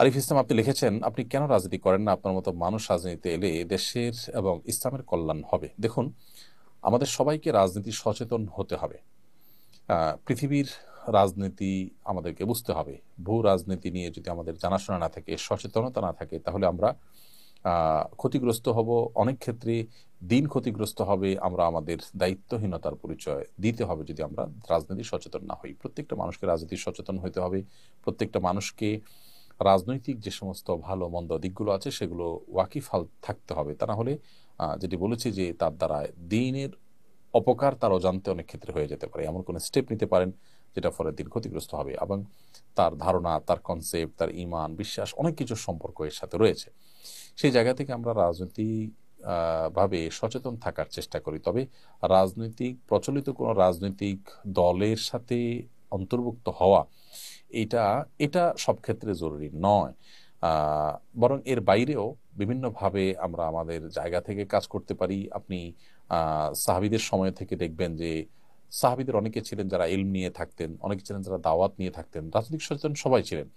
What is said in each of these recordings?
আরিফ ইসলাম, আপনি লিখেছেন, আপনি কেন রাজনীতি করেন না? আপনার মতো মানুষ রাজনীতিতে এলে দেশের এবং ইসলামের কল্যাণ হবে। দেখুন, আমাদের সবাইকে রাজনীতি সচেতন হতে হবে। পৃথিবীর রাজনীতি আমাদেরকে বুঝতে হবে। ভূ রাজনীতি নিয়ে যদি আমাদের জানাশোনা না থাকে, সচেতনতা না থাকে, তাহলে আমরা ক্ষতিগ্রস্ত হব। অনেক ক্ষেত্রে দিন ক্ষতিগ্রস্ত হবে। আমরা আমাদের দায়িত্বহীনতার পরিচয় দিতে হবে যদি আমরা রাজনীতি সচেতন না হই। প্রত্যেকটা মানুষকে রাজনীতি সচেতন হতে হবে। প্রত্যেকটা মানুষকে রাজনৈতিক যে সমস্ত ভালো মন্দ দিকগুলো আছে সেগুলো ওয়াকিফাল থাকতে হবে। তা না হলে যেটি বলেছি যে তার দ্বারা দিনের অপকার তার অজান্তে অনেক ক্ষেত্রে হয়ে যেতে পারে। এমন কোনো স্টেপ নিতে পারেন যেটা ফলে দিন ক্ষতিগ্রস্ত হবে, এবং তার ধারণা, তার কনসেপ্ট, তার ঈমান, বিশ্বাস অনেক কিছুর সম্পর্ক এর সাথে রয়েছে। সেই জায়গা থেকে আমরা রাজনৈতিক ভাবে সচেতন থাকার চেষ্টা করি। তবে রাজনৈতিক প্রচলিত কোনো রাজনৈতিক দলের সাথে অন্তর্ভুক্ত হওয়া, এটা এটা সব ক্ষেত্রে জরুরি নয়। বরং এর বাইরেও বিভিন্নভাবে আমরা আমাদের জায়গা থেকে কাজ করতে পারি। আপনি সাহাবীদের সময় থেকে দেখবেন যে সাহাবীদের অনেকে ছিলেন যারা ইলম নিয়ে থাকতেন, অনেকে ছিলেন যারা দাওয়াত নিয়ে থাকতেন, রাজনৈতিক সচেতন সবাই ছিলেন।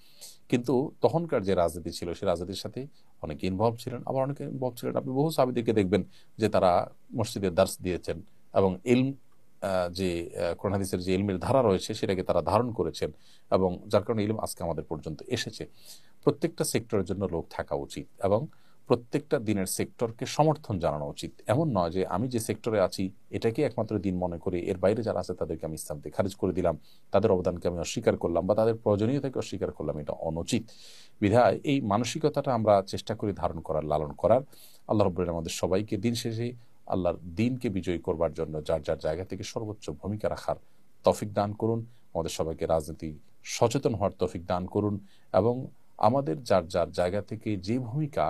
কিন্তু তখনকার যে রাজনীতি ছিল সেই রাজনীতির সাথে অনেকে ইনভলভ ছিলেন, আবার অনেকে ইনভলভ ছিলেন। আপনি বহু সাহাবীদেরকে দেখবেন যে তারা মসজিদে দার্স দিয়েছেন এবং ইলম, যে কোরআন হাদিসের যে ইলমের ধারা রয়েছে সেটাকে তারা ধারণ করেছেন, এবং যার কারণে ইলম আজকে আমাদের পর্যন্ত এসেছে। প্রত্যেকটা সেক্টরের জন্য লোক থাকা উচিত এবং প্রত্যেকটা দিনের সেক্টরকে সমর্থন জানানো উচিত। এমন নয় যে আমি যে সেক্টরে আছি এটাকে একমাত্র দিন মনে করে এর বাইরে যারা আছে তাদেরকে আমি ইসলাম থেকে খারিজ করে দিলাম, তাদের অবদানকে আমি অস্বীকার করলাম বা তাদের প্রয়োজনীয়তাকে অস্বীকার করলাম। এটা অনুচিত। বিধায় এই মানসিকতাটা আমরা চেষ্টা করি ধারণ করার, লালন করার। আল্লাহ রাব্বুল আলামিন আমাদের সবাইকে দিন শেষে আল্লাহর দিনকে বিজয়ী করবার জন্য যার যার জায়গা থেকে সর্বোচ্চ ভূমিকা রাখার তৌফিক দান করুন। আমাদের সবাইকে রাজনীতি সচেতন হওয়ার তৌফিক দান করুন, এবং আমাদের যার যার জায়গা থেকে যে ভূমিকা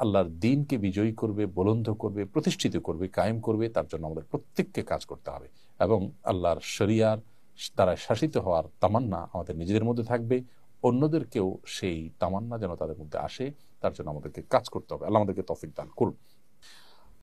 আল্লাহর দিনকে বিজয়ী করবে, বুলন্দ করবে, প্রতিষ্ঠিত করবে, কায়েম করবে, তার জন্য আমাদের প্রত্যেককে কাজ করতে হবে। এবং আল্লাহর শরিয়ার দ্বারা শাসিত হওয়ার তামান্না আমাদের নিজেদের মধ্যে থাকবে। অন্যদেরকেও সেই তামান্না যেন তাদের মধ্যে আসে, তার জন্য আমাদেরকে কাজ করতে হবে। আল্লাহ আমাদেরকে তৌফিক দান করুন।